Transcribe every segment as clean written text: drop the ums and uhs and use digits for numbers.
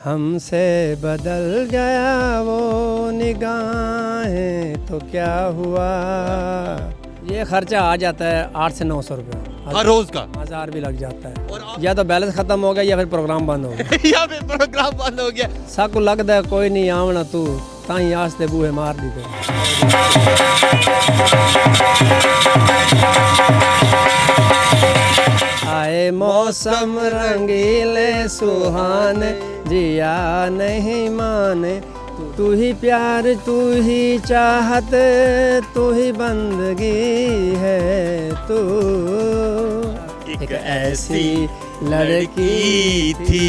हमसे बदल गया वो निगाहें तो क्या हुआ। ये खर्चा आ जाता है 800 से 900 रुपये हर रोज का। 1000 भी लग जाता है। और या तो बैलेंस खत्म हो गया या फिर प्रोग्राम बंद हो गया। या फिर प्रोग्राम बंद हो गया। साकू लगता है कोई नहीं आवना तू ताई आस्ते बूहे मार दी थे। आए मौसम रंगीले सुहाने जिया नहीं माने, तू ही प्यार तू ही चाहत तू ही बंदगी है तू। एक ऐसी लड़की थी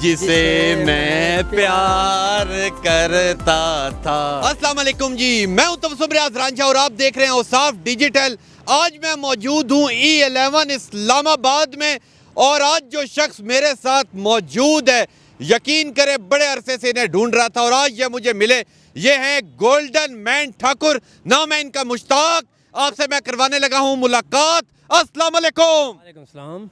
जिसे मैं प्यार करता था। अस्सलाम वालेकुम जी, मैं हूं तबस्सुम रियाज रांझा और आप देख रहे हैं औसाफ डिजिटल। आज मैं मौजूद हूं E11 इस्लामाबाद में और आज जो शख्स मेरे साथ मौजूद है, यकीन करें बड़े अरसे से इन्हें ढूंढ रहा था और आज ये मुझे मिले। ये हैं गोल्डन मैन ठाकुर, नाम है इनका मुश्ताक। आपसे मैं करवाने लगा हूं मुलाकात। अस्सलाम वालेकुम। वालेकुम सलाम।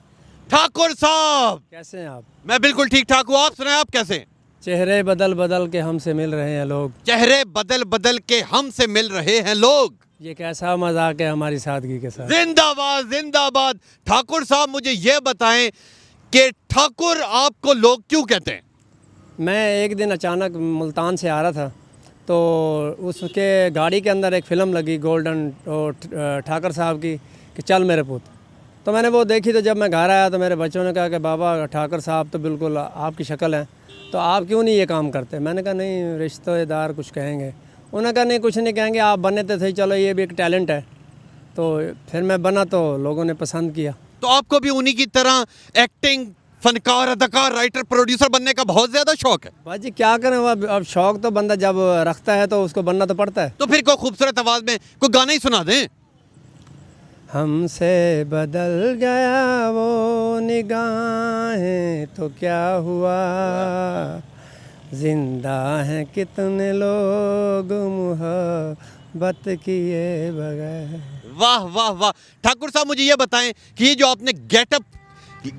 ठाकुर साहब कैसे हैं आप? मैं बिल्कुल ठीक ठाक हूँ, आप सुनाएं आप कैसे हैं? चेहरे बदल बदल के हमसे मिल रहे हैं लोग, चेहरे बदल बदल के हमसे मिल रहे हैं लोग। ये कैसा मजाक है हमारी सादगी के साथ। जिंदाबाद जिंदाबाद। ठाकुर साहब मुझे ये बताएं कि ठाकुर आपको लोग क्यों कहते हैं? मैं एक दिन अचानक मुल्तान से आ रहा था तो उसके गाड़ी के अंदर एक फ़िल्म लगी गोल्डन ठाकुर साहब की कि चल मेरे पुत। तो मैंने वो देखी तो जब मैं घर आया तो मेरे बच्चों ने कहा कि बाबा ठाकुर साहब तो बिल्कुल आपकी शक्ल है, तो आप क्यों नहीं ये काम करते? मैंने कहा नहीं रिश्तेदार कुछ कहेंगे। उन्होंने कहा नहीं कुछ नहीं कहेंगे, आप बने तो सही, चलो ये भी एक टैलेंट है। तो फिर मैं बना तो लोगों ने पसंद किया। तो आपको भी उन्हीं की तरह एक्टिंग, फनकार, अदाकार, राइटर, प्रोड्यूसर बनने का बहुत ज़्यादा शौक है? भाजी क्या करें, अब शौक तो बंदा जब रखता है तो उसको बनना तो पड़ता है। तो फिर कोई खूबसूरत आवाज़ में कोई गाना ही सुना दें। हमसे बदल गया वो निगाहें तो क्या हुआ, जिंदा हैं कितने लोग मोहब्बत किए बगैर। वाह वाह वाह। ठाकुर साहब मुझे ये बताएं कि ये जो आपने गेटअप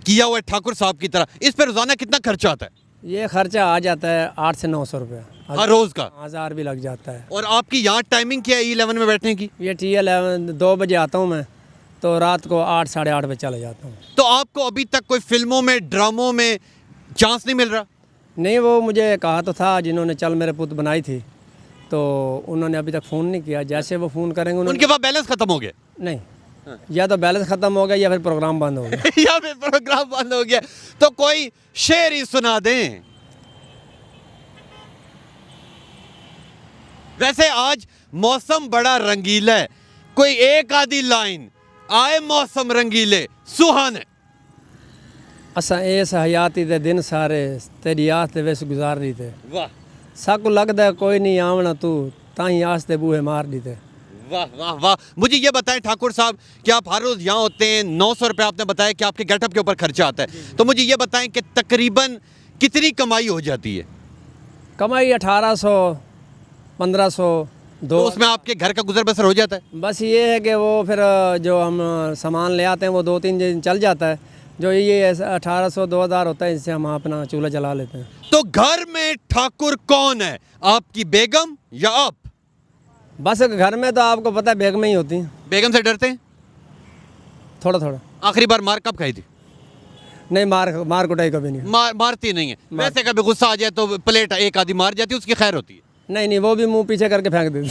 किया हुआ है ठाकुर साहब की तरह, इस पर रोजाना कितना खर्चा आता है? ये खर्चा आ जाता है 800 से 900 रुपये हर रोज का। 1000 भी लग जाता है। और आपकी यहाँ टाइमिंग क्या है E11 में बैठने की? ये T11 2 बजे आता हूँ मैं, तो रात को 8 साढ़े 8 बजे चले जाता हूँ। तो आपको अभी तक कोई फिल्मों में, ड्रामों में चांस नहीं मिल रहा? नहीं, वो मुझे कहा तो था जिन्होंने चल मेरे पुत बनाई थी, तो उन्होंने अभी तक फ़ोन नहीं किया। जैसे वो फ़ोन करेंगे उनके पास बैलेंस खत्म हो गया? नहीं, या तो बैलेंस ख़त्म हो गया या फिर प्रोग्राम बंद हो गया। या फिर प्रोग्राम बंद हो गया। तो कोई शेर ही सुना दें। वैसे आज मौसम बड़ा रंगीला है, कोई एक आधी लाइन आए मौसम रंगीले सुहाने। असा इस हयाती दे दिन सारे तेरी आस दे विच गुजारनी थे। वाह साकू लगता है कोई नहीं आवना तू ताई आस दे बूहे मार दी थे। वाह वाह वाह। मुझे ये बताएं ठाकुर साहब कि आप हर रोज़ यहाँ होते हैं, 900 रुपये आपने बताया कि आपके गेटअप के ऊपर खर्चा आता है, तो मुझे ये बताएं कि तकरीबन कितनी कमाई हो जाती है? कमाई 1800 1500 तो उसमें आपके घर का गुजर बसर हो जाता है? बस ये है कि वो फिर जो हम सामान ले आते हैं वो 2-3 दिन चल जाता है। जो ये 1800 2000 होता है, इससे हम अपना चूल्हा जला लेते हैं। तो घर में ठाकुर कौन है, आपकी बेगम या आप? बस घर में तो आपको पता है बेगमें ही होती हैं। बेगम से डरते हैं? थोड़ा थोड़ा। आखिरी बार मार कब खाई थी? नहीं, मार कुटाई कभी नहीं। मारती नहीं है? वैसे कभी गुस्सा आ जाए तो प्लेट एक आधी मार जाती है, उसकी खैर होती है? नहीं, वो भी मुंह पीछे करके फेंक देती।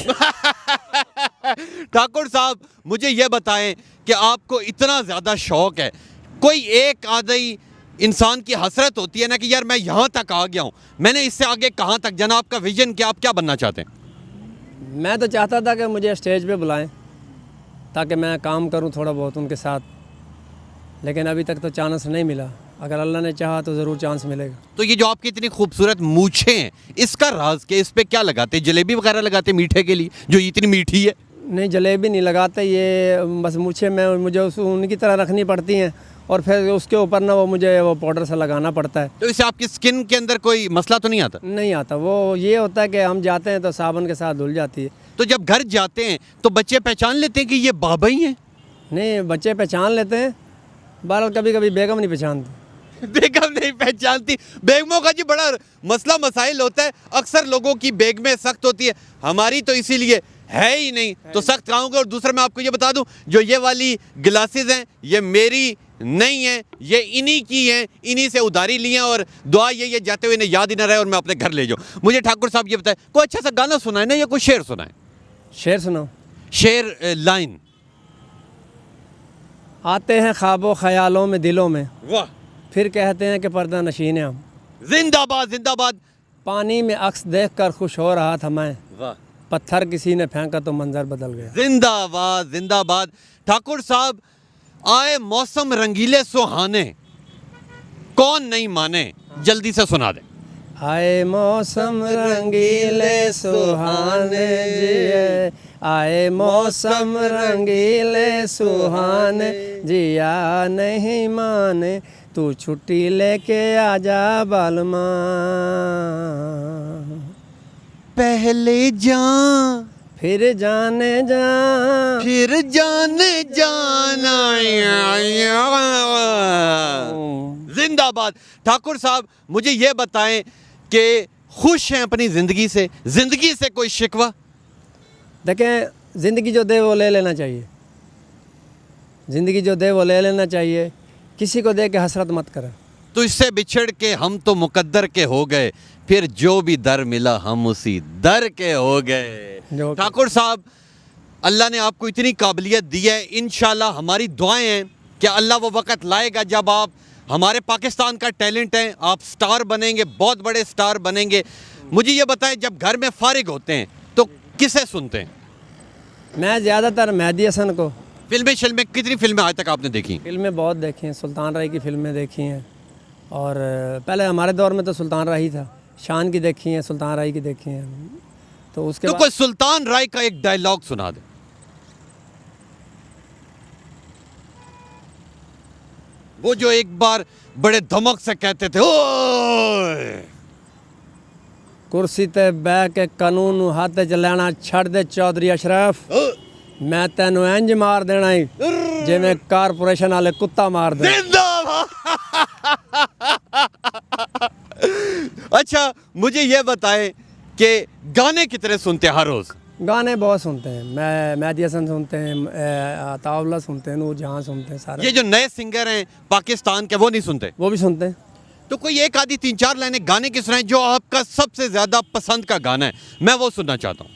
ठाकुर साहब मुझे ये बताएं कि आपको इतना ज़्यादा शौक है, कोई एक आधी इंसान की हसरत होती है ना कि यार मैं यहाँ तक आ गया हूँ, मैंने इससे आगे कहाँ तक जाना? आपका विजन क्या, आप क्या बनना चाहते हैं? मैं तो चाहता था कि मुझे स्टेज पे बुलाएं ताकि मैं काम करूं थोड़ा बहुत उनके साथ, लेकिन अभी तक तो चांस नहीं मिला। अगर अल्लाह ने चाहा तो ज़रूर चांस मिलेगा। तो ये जो आपकी इतनी खूबसूरत मूछें हैं, इसका राज क्या? इस पे क्या लगाते हैं? जलेबी वगैरह लगाते हैं मीठे के लिए, जो इतनी मीठी है? नहीं, जलेबी नहीं लगाते, ये बस मूछें में मुझे उनकी तरह रखनी पड़ती हैं और फिर उसके ऊपर ना वो मुझे वो पाउडर सा लगाना पड़ता है। तो इससे आपकी स्किन के अंदर कोई मसला तो नहीं आता? नहीं आता। वो ये होता है कि हम जाते हैं तो साबुन के साथ धुल जाती है। तो जब घर जाते हैं तो बच्चे पहचान लेते हैं कि ये बाबा ही हैं? नहीं, बच्चे पहचान लेते हैं, बहरहाल कभी कभी बेगम नहीं पहचानती। बेगम नहीं पहचानती। बेगमों का जी बड़ा मसला मसाइल होता है, अक्सर लोगों की बेगमें सख्त होती है, हमारी तो इसीलिए है ही नहीं, तो सख्त खाऊंगा। और दूसरा मैं आपको ये बता दूं, जो ये वाली ग्लासेस हैं ये मेरी नहीं है, ये इन्हीं की हैं, इन्हीं से उधारी ली हैं। और दुआ ये जाते हुए इन्हें याद ही ना रहे और मैं अपने घर ले जाऊं। मुझे ठाकुर साहब ये बताएं, कोई अच्छा सा गाना सुनाए ना या कोई शेर सुनाए। शेर सुनो। शेर लाइन। आते हैं ख्वाबों ख्यालों में दिलों में, वाह, फिर कहते हैं कि पर्दा नशीन है हम। जिंदाबाद जिंदाबाद। पानी में अक्स देख कर खुश हो रहा था मैं, वाह, पत्थर किसी ने फेंका तो मंजर बदल गया। जिंदाबाद जिंदाबाद। ठाकुर साहब, आए मौसम रंगीले सुहाने, कौन नहीं माने, जल्दी से सुना दे। आए मौसम रंगीले सुहाने जिए, आए मौसम रंगीले सुहाने, जिया नहीं माने तू छुट्टी लेके आजा बालमा। पहले जान फिर जाने जा, फिर जाने जाना। जिंदाबाद। ठाकुर साहब, मुझे ये बताएं कि खुश हैं अपनी ज़िंदगी से कोई शिकवा? देखें, ज़िंदगी जो दे वो ले लेना चाहिए, ज़िंदगी जो दे वो ले लेना चाहिए, किसी को दे के हसरत मत करें। तो इससे बिछड़ के हम तो मुकद्दर के हो गए, फिर जो भी दर मिला हम उसी दर के हो गए। ठाकुर साहब, अल्लाह ने आपको इतनी काबिलियत दी है, इंशाल्लाह हमारी दुआएं हैं कि अल्लाह वो वक़्त लाएगा जब आप हमारे पाकिस्तान का टैलेंट हैं, आप स्टार बनेंगे, बहुत बड़े स्टार बनेंगे। मुझे ये बताएं, जब घर में फारिग होते हैं तो किसे सुनते हैं? मैं ज़्यादातर मेहदी हसन को। फिल्में कितनी फिल्में आज तक आपने देखी? फिल्में बहुत देखी हैं, सुल्तान राय की फिल्में देखी हैं, और पहले हमारे दौर में तो सुल्तान राय ही था, शान की देखी हैं, सुल्तान राय की देखी हैं। तो उसके तो बाद कोई सुल्तान राय का एक डायलॉग सुना दे। वो जो एक बार बड़े धमक से कहते थे, ओए कुर्सी ते बह के कानून हाथ च लेना छड़ दे चौधरी अशरफ, मैं तेन इंज मार देना ही जिवें कारपोरेशन वाले कुत्ता मार दे। अच्छा, मुझे ये बताएं कि गाने कितने सुनते हैं हर रोज? गाने बहुत सुनते हैं, मैं मेहदी हसन सुनते हैं, अताउल्लाह सुनते हैं, नूर जहां सुनते हैं, सारे। ये जो नए सिंगर हैं पाकिस्तान के, वो नहीं सुनते? वो भी सुनते हैं। तो कोई एक आधी 3-4 लाइनें गाने की सुनाएं जो आपका सबसे ज्यादा पसंद का गाना है, मैं वो सुनना चाहता हूँ,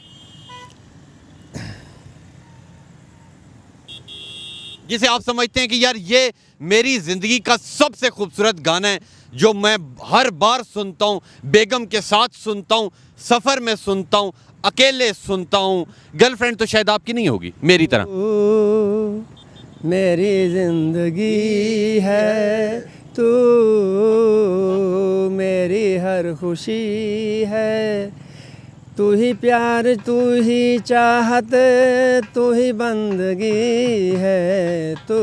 जिसे आप समझते हैं कि यार ये मेरी जिंदगी का सबसे खूबसूरत गाना है, जो मैं हर बार सुनता हूँ, बेगम के साथ सुनता हूँ, सफ़र में सुनता हूँ, अकेले सुनता हूँ। गर्लफ्रेंड तो शायद आपकी नहीं होगी मेरी तरह। मेरी जिंदगी है तू, मेरी हर खुशी है, तू ही प्यार, तू ही चाहत, तू ही बंदगी है, तू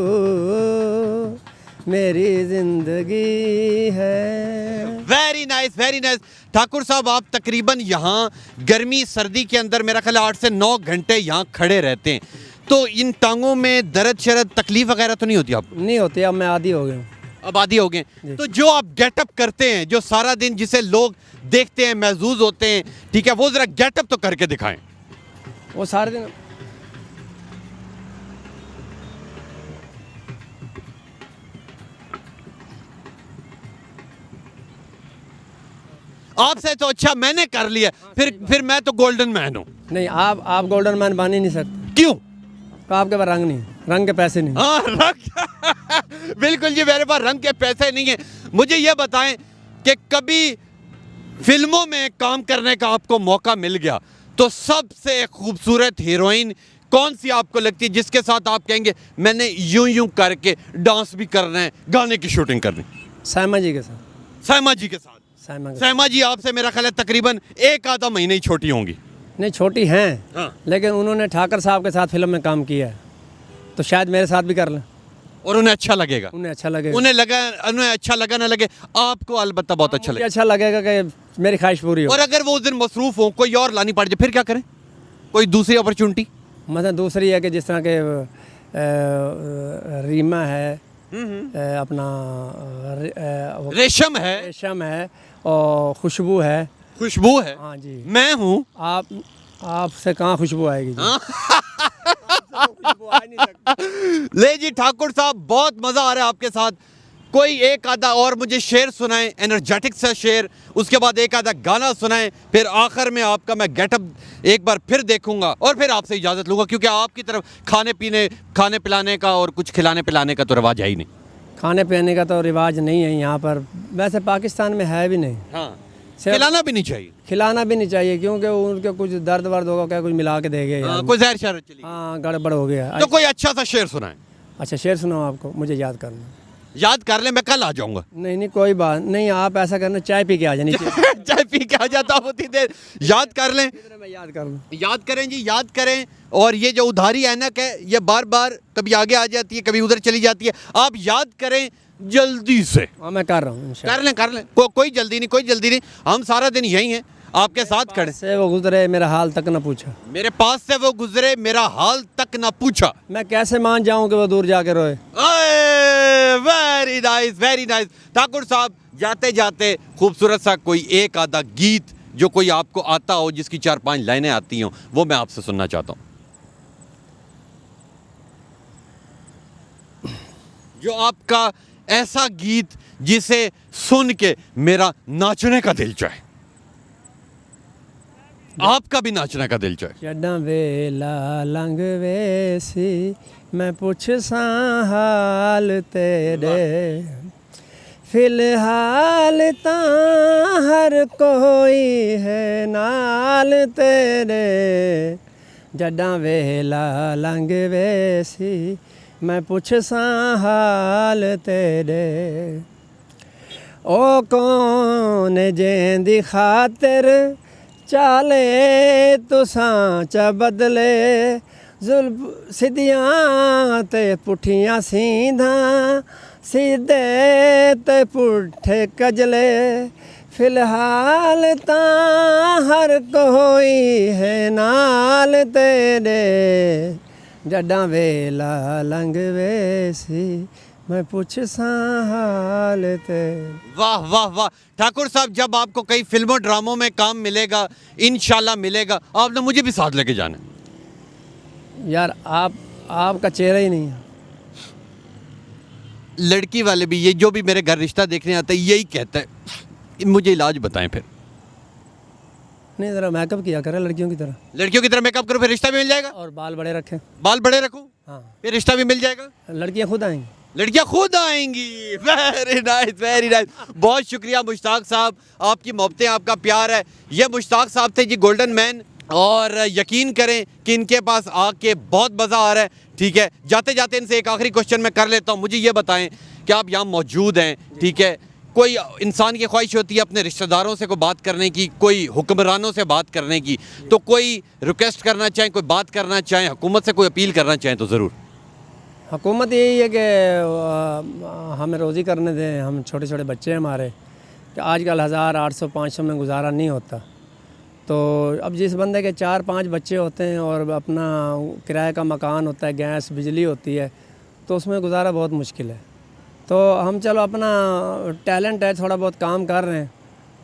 मेरी जिंदगी है। Very nice, very nice. Thakur साहब, आप तकरीबन यहाँ गर्मी सर्दी के अंदर मेरा ख्याल 8 से 9 घंटे यहाँ खड़े रहते हैं, तो इन टांगों में दर्द शरद तकलीफ वगैरह तो नहीं होती आपको? नहीं होती, अब मैं आदी हो गया हूँ। अब आदी हो गए। तो जो आप गेटअप करते हैं, जो सारा दिन जिसे लोग देखते हैं, महजूज होते हैं, ठीक है, वो जरा गेटअप तो करके दिखाएं। वो सारे दिन आपसे तो अच्छा मैंने कर लिया, फिर मैं तो गोल्डन मैन हूँ। नहीं, आप गोल्डन मैन बन ही नहीं सकते। क्यों? तो आपके पास रंग नहीं, रंग के पैसे नहीं। हाँ, रंग बिल्कुल जी, मेरे पास रंग के पैसे नहीं है। मुझे ये बताएं कि कभी फिल्मों में काम करने का आपको मौका मिल गया तो सबसे खूबसूरत हीरोइन कौन सी आपको लगती है, जिसके साथ आप कहेंगे मैंने यूं यूं करके डांस भी करना है, गाने की शूटिंग करनी? सायमा जी के साथ। सायमा जी के साथ। सायमा सायमा जी आपसे मेरा ख्याल है तकरीबन 1 आधा महीने ही छोटी होंगी। नहीं, छोटी हैं, हाँ। लेकिन उन्होंने ठाकर साहब के साथ फिल्म में काम किया है, तो शायद मेरे साथ भी कर लें। और उन्हें अच्छा लगेगा? उन्हें अच्छा लगेगा। उन्हें अच्छा लगा ना लगे, आपको अलबत्ता बहुत अच्छा लगेगा। अच्छा लगेगा कि मेरी ख्वाहिश पूरी हो। और अगर वो उस दिन मसरूफ हो, कोई और लानी पड़ जाए, फिर क्या करें? कोई दूसरी अपॉर्चुनिटी? मतलब दूसरी है कि जिस तरह के रीमा है, अपना रेशम है, रेशम है और खुशबू है। खुशबू है, हाँ जी। मैं हूँ। आपसे कहाँ खुशबू आएगी जी? खुशबू आ नहीं सकती। ले जी ठाकुर साहब, बहुत मजा आ रहा है आपके साथ। कोई एक आधा और मुझे शेर सुनाएं, एनर्जेटिक सा शेर, उसके बाद एक आधा गाना सुनाएं, फिर आखिर में आपका मैं गेटअप एक बार फिर देखूंगा और फिर आपसे इजाजत लूंगा, क्योंकि आपकी तरफ खाने पिलाने का और कुछ खिलाने पिलाने का तो रिवाज है ही नहीं। खाने पीने का तो रिवाज नहीं है यहाँ पर, वैसे पाकिस्तान में है भी नहीं। हाँ, सिर्फ खिलाना भी नहीं चाहिए। खिलाना भी नहीं चाहिए, क्योंकि उनके कुछ दर्द वर्द होगा, क्या कुछ मिला के देंगे यार। कोई जहर शहर चली गई। हाँ, गड़बड़ हो गया। तो कोई अच्छा सा शेर सुनाएं। अच्छा शेर सुनाओ, आपको मुझे याद करना। याद कर ले, मैं कल आ जाऊंगा। नहीं नहीं कोई बात नहीं, आप ऐसा करना, चाय पी के आ जानी चाहिए। चाय पी के आ जाता हूँ उतनी देर। याद कर लें, मैं याद कर लूँ। याद करें जी, याद करें। और ये जो उधारी ऐनक है, ये बार बार कभी आगे आ जाती है, कभी उधर चली जाती है। आप याद करें जल्दी से। हाँ मैं कर रहा हूँ इंशाल्लाह। कर लें, कोई जल्दी नहीं, कोई जल्दी नहीं। हम सारा दिन यही हैं, आपके साथ खड़े। से वो गुजरे, मेरा हाल तक न पूछा। मेरे पास से वो गुजरे, मेरा हाल तक ना पूछा। मैं कैसे मान जाऊँ कि वो दूर जाके रोए। Very nice, very nice. Thakur साहब, जाते जाते खूबसूरत सा कोई एक आधा गीत जो कोई आपको आता हो, जिसकी 4-5 लाइनें आती हों, वो मैं आपसे सुनना चाहता हूँ। जो आपका ऐसा गीत जिसे सुन के मेरा नाचने का दिल चाहे, आपका भी नाचने का दिल चाहे। जड्डा वेला लंघ वेसी, मैं पुछसा हाल तेरे, फिलहाल ता हर कोई है नाल तेरे। जड्डा वेला लंघ वेसी, मैं पुछसा हाल तेरे। ओ कौन जेंदी खातिर चाले तुसां च बदले, जुल्फ सिद्धियां ते पुठियां सीधा, सीधे ते पुठे कजले। फिलहाल ता हर कोई है नाल तेरे। जड्डा वेला लंघ वेसी, मैं पुछसा हाल तेरे। वाह वाह वाह ठाकुर साहब, जब आपको कई फिल्मों ड्रामों में काम मिलेगा, इंशाल्लाह मिलेगा, आपने मुझे भी साथ लेके जाना है। यार आपका चेहरा ही नहीं है। लड़की वाले भी, ये जो भी मेरे घर रिश्ता देखने आता है, यही कहता है मुझे इलाज बताएं। फिर नहीं, ज़रा मेकअप किया करे लड़कियों की तरह। लड़कियों की तरह मेकअप करो, फिर रिश्ता भी मिल जाएगा। और बाल बड़े रखें। बाल बड़े रखूं, हाँ, फिर रिश्ता भी मिल जाएगा। लड़कियां खुद आएंगी। लड़कियां खुद आएंगी। Very nice, very nice. बहुत शुक्रिया मुश्ताक साहब, आपकी मोहब्बतें, आपका प्यार है। ये मुश्ताक साहब थे जी, गोल्डन मैन। और यकीन करें कि इनके पास आके बहुत मज़ा आ रहा है। ठीक है, जाते जाते इनसे एक आखिरी क्वेश्चन मैं कर लेता हूँ। मुझे ये बताएं कि आप यहाँ मौजूद हैं, ठीक है, कोई इंसान की ख्वाहिश होती है अपने रिश्तेदारों से कोई बात करने की, कोई हुक्मरानों से बात करने की, तो कोई रिक्वेस्ट करना चाहें, कोई बात करना चाहें, हुकूमत से कोई अपील करना चाहें तो ज़रूर। हुकूमत यही है कि हमें रोज़ी करने दें। हम छोटे छोटे बच्चे हैं हमारे, कि आजकल 1000-800-500 में गुजारा नहीं होता। तो अब जिस बंदे के 4-5 बच्चे होते हैं और अपना किराए का मकान होता है, गैस बिजली होती है, तो उसमें गुजारा बहुत मुश्किल है। तो हम चलो अपना टैलेंट है, थोड़ा बहुत काम कर रहे हैं,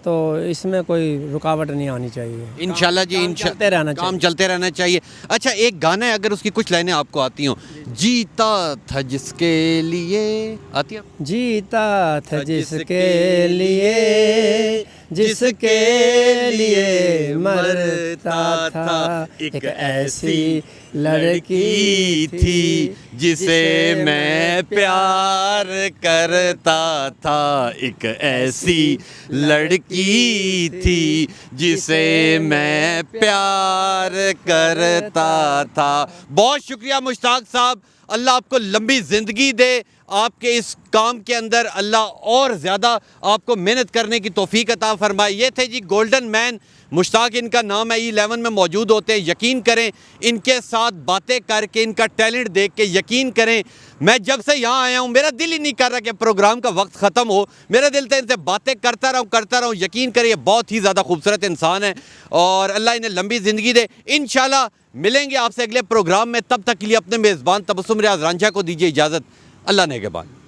तो इसमें कोई रुकावट नहीं आनी चाहिए। इंशाल्लाह जी, चलते रहना चाहिए। काम चलते रहना चाहिए। अच्छा, एक गाना है, अगर उसकी कुछ लाइनें आपको आती हों। जीता था जिसके लिए, आती है? जीता था जिसके लिए, जिसके लिए मरता था, एक ऐसी लड़की थी जिसे मैं प्यार करता था, एक ऐसी लड़की थी जिसे मैं प्यार करता था। बहुत शुक्रिया मुश्ताक साहब, अल्लाह आपको लंबी ज़िंदगी दे। आपके इस काम के अंदर अल्लाह और ज़्यादा आपको मेहनत करने की तौफीक अता फरमाए। ये थे जी गोल्डन मैन, मुश्ताक इनका नाम है। E11 में मौजूद होते हैं। यकीन करें, इनके साथ बातें करके, इनका टैलेंट देख के, यकीन करें, मैं जब से यहाँ आया हूँ मेरा दिल ही नहीं कर रहा कि प्रोग्राम का वक्त ख़त्म हो। मेरा दिल तो इनसे बातें करता रहूँ। यकीन करें, ये बहुत ही ज़्यादा खूबसूरत इंसान है और अल्लाह इन्हें लंबी ज़िंदगी दे। इंशाल्लाह मिलेंगे आपसे अगले प्रोग्राम में। तब तक के लिए अपने मेज़बान तबस्सुम रियाज रांझा को दीजिए इजाज़त। अल्लाह नेगहबान।